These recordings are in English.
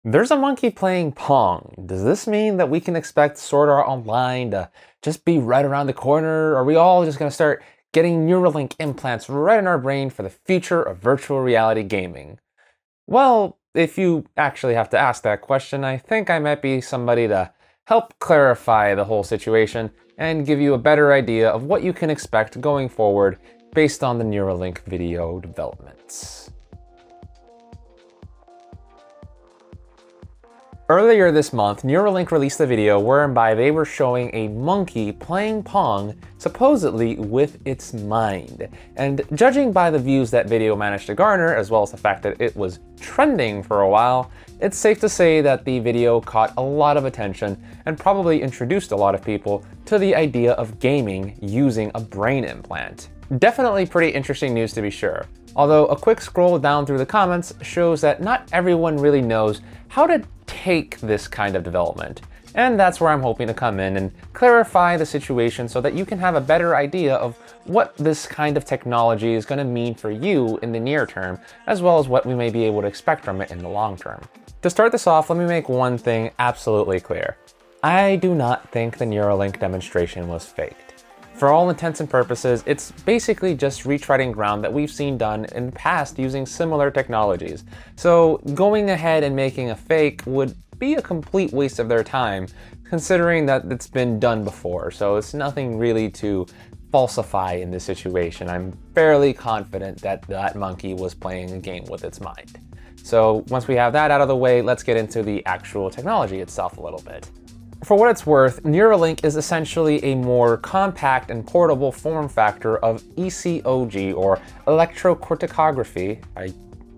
There's a monkey playing Pong. Does this mean that we can expect Sword Art Online to just be right around the corner? Are we all just going to start getting Neuralink implants right in our brain for the future of virtual reality gaming? Well, if you actually have to ask that question, I think I might be somebody to help clarify the whole situation and give you a better idea of what you can expect going forward based on the Neuralink video developments. Earlier this month, Neuralink released a video whereby they were showing a monkey playing Pong, supposedly with its mind. And judging by the views that video managed to garner, as well as the fact that it was trending for a while, it's safe to say that the video caught a lot of attention and probably introduced a lot of people to the idea of gaming using a brain implant. Definitely pretty interesting news to be sure. Although a quick scroll down through the comments shows that not everyone really knows how to take this kind of development. And that's where I'm hoping to come in and clarify the situation so that you can have a better idea of what this kind of technology is going to mean for you in the near term, as well as what we may be able to expect from it in the long term. To start this off, let me make one thing absolutely clear. I do not think the Neuralink demonstration was faked. For all intents and purposes, it's basically just retreading ground that we've seen done in the past using similar technologies. So going ahead and making a fake would be a complete waste of their time, considering that it's been done before. So it's nothing really to falsify in this situation. I'm fairly confident that that monkey was playing a game with its mind. So once we have that out of the way, let's get into the actual technology itself a little bit. For what it's worth, Neuralink is essentially a more compact and portable form factor of ECOG, or electrocorticography.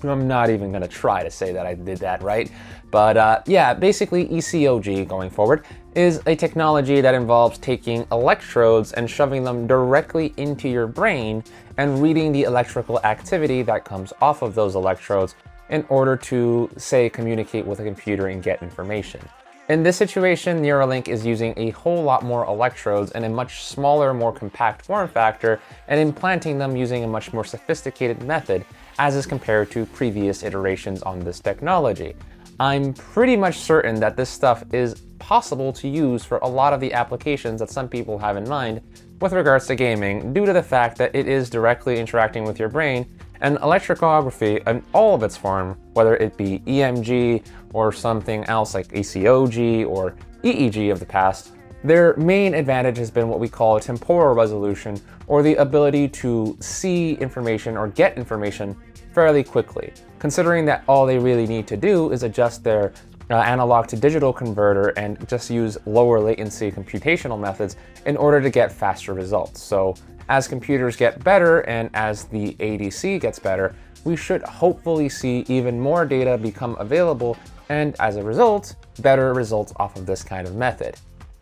I'm not even going to try to say that I did that right. But yeah, basically ECOG going forward is a technology that involves taking electrodes and shoving them directly into your brain and reading the electrical activity that comes off of those electrodes in order to, say, communicate with a computer and get information. In this situation, Neuralink is using a whole lot more electrodes in a much smaller, more compact form factor and implanting them using a much more sophisticated method as is compared to previous iterations on this technology. I'm pretty much certain that this stuff is possible to use for a lot of the applications that some people have in mind with regards to gaming, due to the fact that it is directly interacting with your brain, and electrocardiography in all of its form, whether it be EMG or something else like ECOG or EEG of the past, their main advantage has been what we call temporal resolution, or the ability to see information or get information fairly quickly, considering that all they really need to do is adjust their analog to digital converter and just use lower latency computational methods in order to get faster results. So as computers get better and as the ADC gets better, we should hopefully see even more data become available, and as a result, better results off of this kind of method.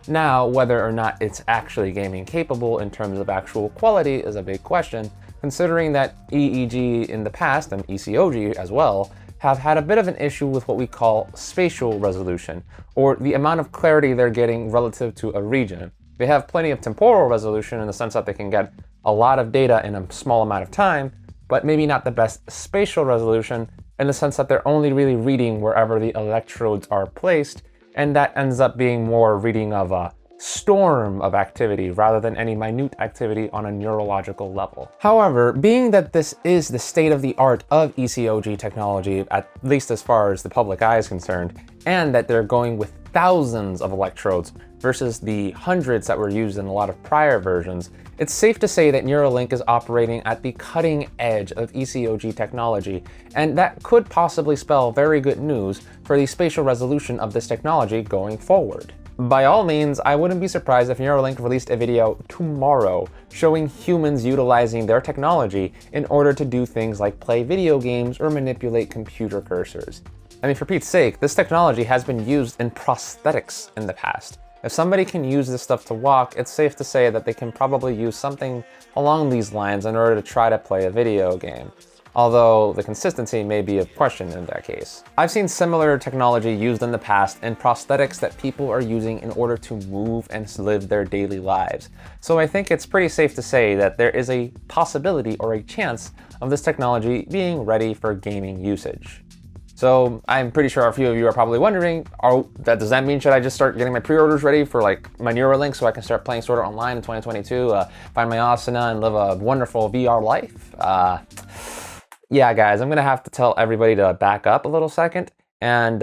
Now, whether or not it's actually gaming capable in terms of actual quality is a big question, considering that EEG in the past, and ECOG as well, have had a bit of an issue with what we call spatial resolution, or the amount of clarity they're getting relative to a region. They have plenty of temporal resolution in the sense that they can get a lot of data in a small amount of time, but maybe not the best spatial resolution in the sense that they're only really reading wherever the electrodes are placed, and that ends up being more reading of a storm of activity rather than any minute activity on a neurological level. However, being that this is the state of the art of ECOG technology, at least as far as the public eye is concerned, and that they're going with thousands of electrodes versus the hundreds that were used in a lot of prior versions, it's safe to say that Neuralink is operating at the cutting edge of ECOG technology, and that could possibly spell very good news for the spatial resolution of this technology going forward. By all means, I wouldn't be surprised if Neuralink released a video tomorrow showing humans utilizing their technology in order to do things like play video games or manipulate computer cursors. I mean, for Pete's sake, this technology has been used in prosthetics in the past. If somebody can use this stuff to walk, it's safe to say that they can probably use something along these lines in order to try to play a video game. Although the consistency may be a question in that case. I've seen similar technology used in the past in prosthetics that people are using in order to move and live their daily lives. So I think it's pretty safe to say that there is a possibility or a chance of this technology being ready for gaming usage. So I'm pretty sure a few of you are probably wondering, does that mean should I just start getting my pre-orders ready for like my Neuralink so I can start playing Sword Art Online in 2022, find my asana and live a wonderful VR life? Yeah, guys, I'm gonna have to tell everybody to back up a little second, and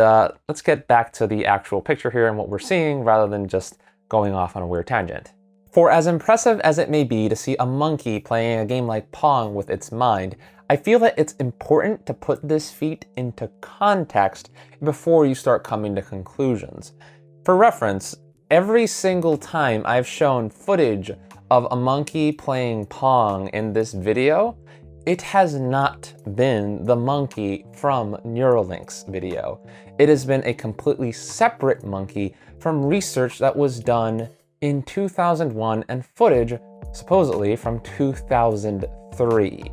let's get back to the actual picture here and what we're seeing rather than just going off on a weird tangent. For as impressive as it may be to see a monkey playing a game like Pong with its mind, I feel that it's important to put this feat into context before you start coming to conclusions. For reference, every single time I've shown footage of a monkey playing Pong in this video, it has not been the monkey from Neuralink's video. It has been a completely separate monkey from research that was done in 2001 and footage supposedly from 2003.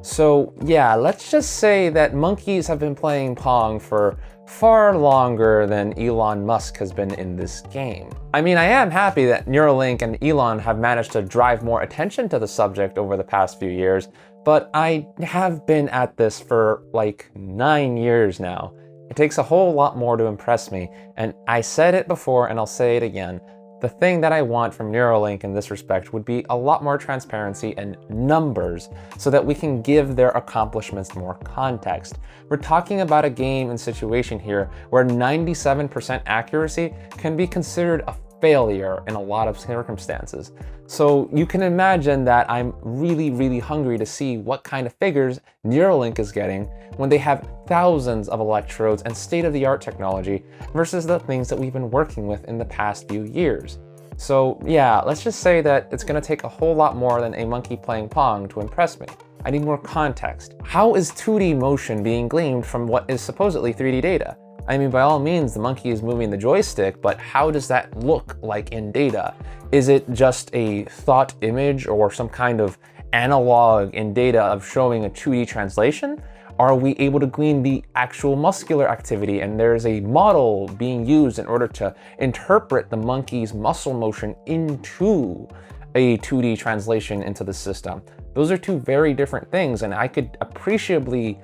So yeah, let's just say that monkeys have been playing Pong for far longer than Elon Musk has been in this game. I mean, I am happy that Neuralink and Elon have managed to drive more attention to the subject over the past few years, but I have been at this for like 9 years now. It takes a whole lot more to impress me, and I said it before and I'll say it again. The thing that I want from Neuralink in this respect would be a lot more transparency and numbers so that we can give their accomplishments more context. We're talking about a game and situation here where 97% accuracy can be considered a failure in a lot of circumstances. So you can imagine that I'm really hungry to see what kind of figures Neuralink is getting when they have thousands of electrodes and state-of-the-art technology versus the things that we've been working with in the past few years. So yeah, let's just say that it's gonna take a whole lot more than a monkey playing Pong to impress me. I need more context. How is 2D motion being gleaned from what is supposedly 3D data? I mean, by all means, the monkey is moving the joystick, but how does that look like in data? Is it just a thought image or some kind of analog in data of showing a 2D translation? Are we able to glean the actual muscular activity and there's a model being used in order to interpret the monkey's muscle motion into a 2D translation into the system? Those are two very different things, and I could appreciably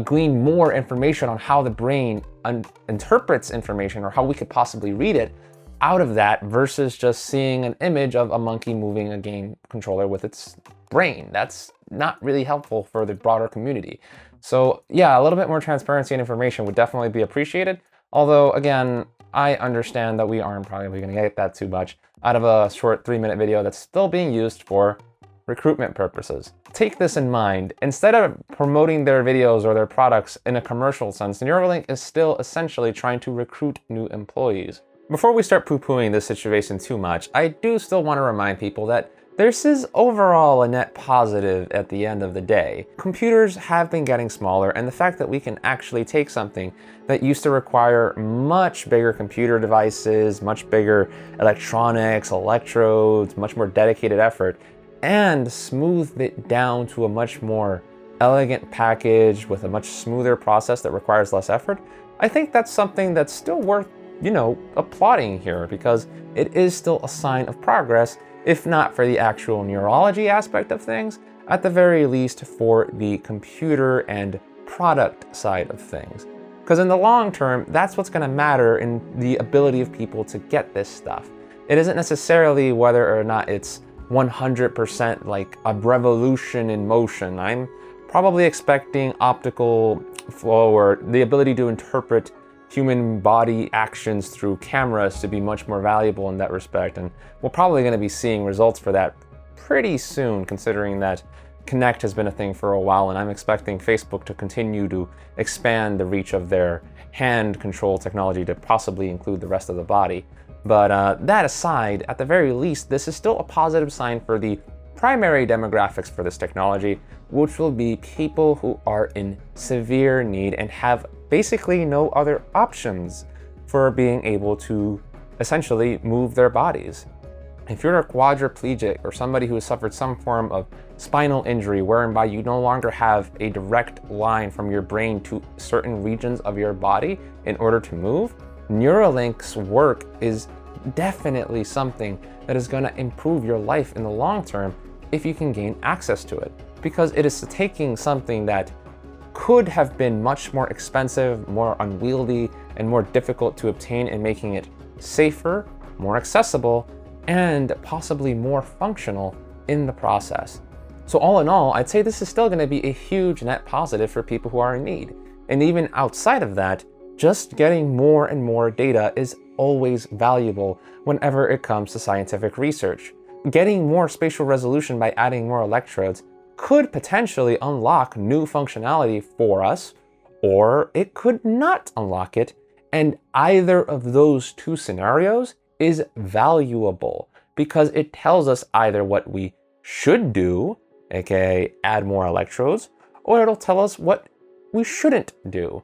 glean more information on how the brain interprets information or how we could possibly read it out of that versus just seeing an image of a monkey moving a game controller with its brain. That's not really helpful for the broader community. So yeah, a little bit more transparency and information would definitely be appreciated. Although again, I understand that we aren't probably gonna get that too much out of a short 3-minute video that's still being used for recruitment purposes. Take this in mind. Instead of promoting their videos or their products in a commercial sense, Neuralink is still essentially trying to recruit new employees. Before we start poo-pooing this situation too much, I do still want to remind people that this is overall a net positive at the end of the day. Computers have been getting smaller, and the fact that we can actually take something that used to require much bigger computer devices, much bigger electronics, electrodes, much more dedicated effort, and smoothed it down to a much more elegant package with a much smoother process that requires less effort, I think that's something that's still worth, applauding here, because it is still a sign of progress, if not for the actual neurology aspect of things, at the very least for the computer and product side of things. Because in the long term, that's what's going to matter in the ability of people to get this stuff. It isn't necessarily whether or not it's 100% like a revolution in motion. I'm probably expecting optical flow or the ability to interpret human body actions through cameras to be much more valuable in that respect, and we're probably going to be seeing results for that pretty soon, considering that Connect has been a thing for a while, and I'm expecting Facebook to continue to expand the reach of their hand control technology to possibly include the rest of the body. But that aside, at the very least, this is still a positive sign for the primary demographics for this technology, which will be people who are in severe need and have basically no other options for being able to essentially move their bodies. If you're a quadriplegic or somebody who has suffered some form of spinal injury whereby you no longer have a direct line from your brain to certain regions of your body in order to move, Neuralink's work is definitely something that is going to improve your life in the long term if you can gain access to it, because it is taking something that could have been much more expensive, more unwieldy, and more difficult to obtain, and making it safer, more accessible, and possibly more functional in the process. So all in all, I'd say this is still going to be a huge net positive for people who are in need. And even outside of that, just getting more and more data is always valuable whenever it comes to scientific research. Getting more spatial resolution by adding more electrodes could potentially unlock new functionality for us, or it could not unlock it. And either of those two scenarios is valuable because it tells us either what we should do, aka add more electrodes, or it'll tell us what we shouldn't do.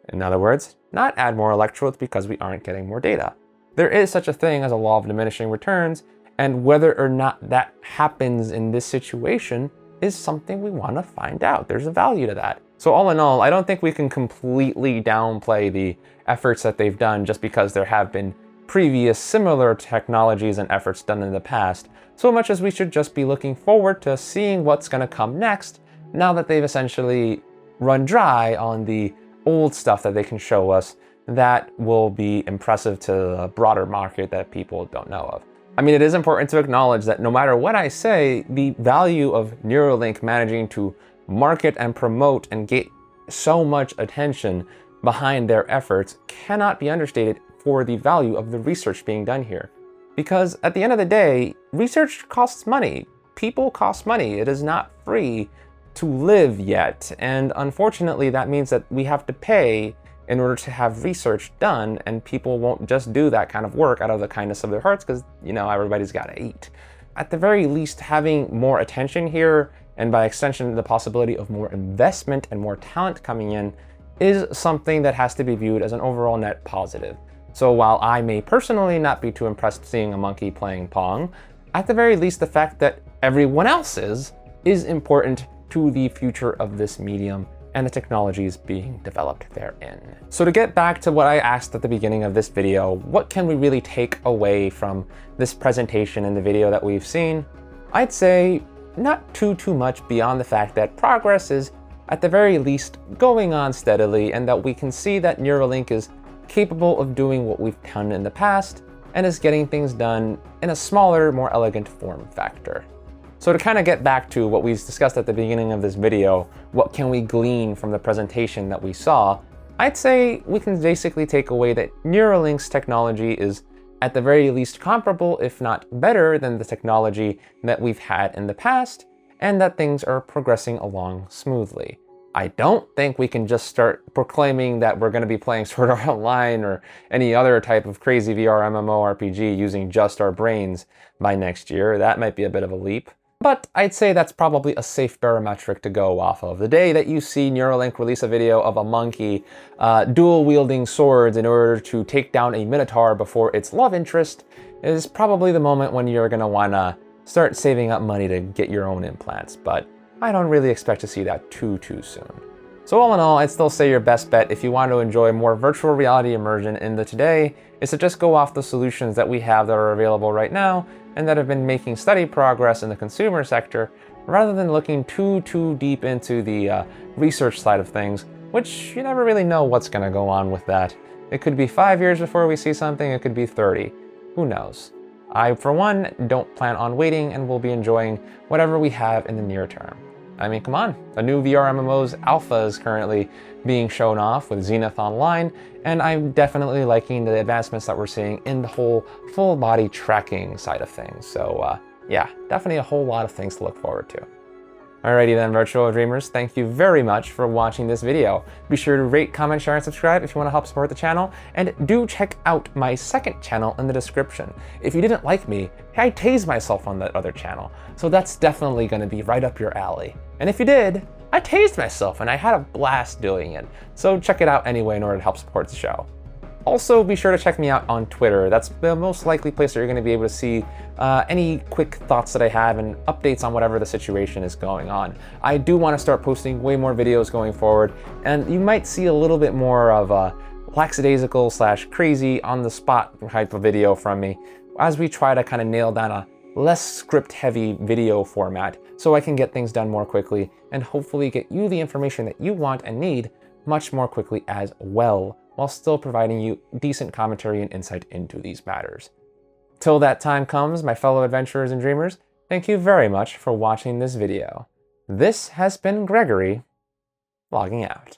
In other words, not add more electrodes because we aren't getting more data. There is such a thing as a law of diminishing returns, and whether or not that happens in this situation is something we want to find out. There's a value to that. So all in all, I don't think we can completely downplay the efforts that they've done just because there have been previous similar technologies and efforts done in the past, so much as we should just be looking forward to seeing what's going to come next now that they've essentially run dry on the old stuff that they can show us that will be impressive to the broader market that people don't know of. I mean, it is important to acknowledge that no matter what I say, the value of Neuralink managing to market and promote and get so much attention behind their efforts cannot be understated for the value of the research being done here. Because at the end of the day, research costs money. People cost money. It is not free to live yet. And unfortunately, that means that we have to pay in order to have research done, and people won't just do that kind of work out of the kindness of their hearts because, you know, everybody's got to eat. At the very least, having more attention here, and by extension, the possibility of more investment and more talent coming in, is something that has to be viewed as an overall net positive. So while I may personally not be too impressed seeing a monkey playing Pong, at the very least, the fact that everyone else is important to the future of this medium and the technologies being developed therein. So to get back to what I asked at the beginning of this video, what can we really take away from this presentation and the video that we've seen? I'd say not too much beyond the fact that progress is at the very least going on steadily, and that we can see that Neuralink is capable of doing what we've done in the past and is getting things done in a smaller, more elegant form factor. So to kind of get back to what we discussed at the beginning of this video, what can we glean from the presentation that we saw? I'd say we can basically take away that Neuralink's technology is at the very least comparable, if not better, than the technology that we've had in the past, and that things are progressing along smoothly. I don't think we can just start proclaiming that we're going to be playing Sword Art Online or any other type of crazy VR MMORPG using just our brains by next year. That might be a bit of a leap. But I'd say that's probably a safe barometric to go off of. The day that you see Neuralink release a video of a monkey dual-wielding swords in order to take down a minotaur before its love interest is probably the moment when you're going to want to start saving up money to get your own implants. But I don't really expect to see that too soon. So all in all, I'd still say your best bet if you want to enjoy more virtual reality immersion in the today is to just go off the solutions that we have that are available right now and that have been making steady progress in the consumer sector, rather than looking too deep into the research side of things, which you never really know what's going to go on with that. It could be 5 years before we see something, it could be 30. Who knows? I, for one, don't plan on waiting and will be enjoying whatever we have in the near term. I mean, come on, a new VR MMO's alpha is currently being shown off with Zenith Online, and I'm definitely liking the advancements that we're seeing in the whole full body tracking side of things. So yeah, definitely a whole lot of things to look forward to. Alrighty then, virtual dreamers, thank you very much for watching this video. Be sure to rate, comment, share, and subscribe if you want to help support the channel, and do check out my second channel in the description. If you didn't like me, I tased myself on that other channel, so that's definitely going to be right up your alley. And if you did, I tased myself and I had a blast doing it, so check it out anyway in order to help support the show. Also, be sure to check me out on Twitter. That's the most likely place that you're going to be able to see any quick thoughts that I have and updates on whatever the situation is going on. I do want to start posting way more videos going forward, and you might see a little bit more of a lackadaisical / crazy on the spot type of video from me as we try to kind of nail down a less script-heavy video format so I can get things done more quickly and hopefully get you the information that you want and need much more quickly as well, while still providing you decent commentary and insight into these matters. Till that time comes, my fellow adventurers and dreamers, thank you very much for watching this video. This has been Gregory, logging out.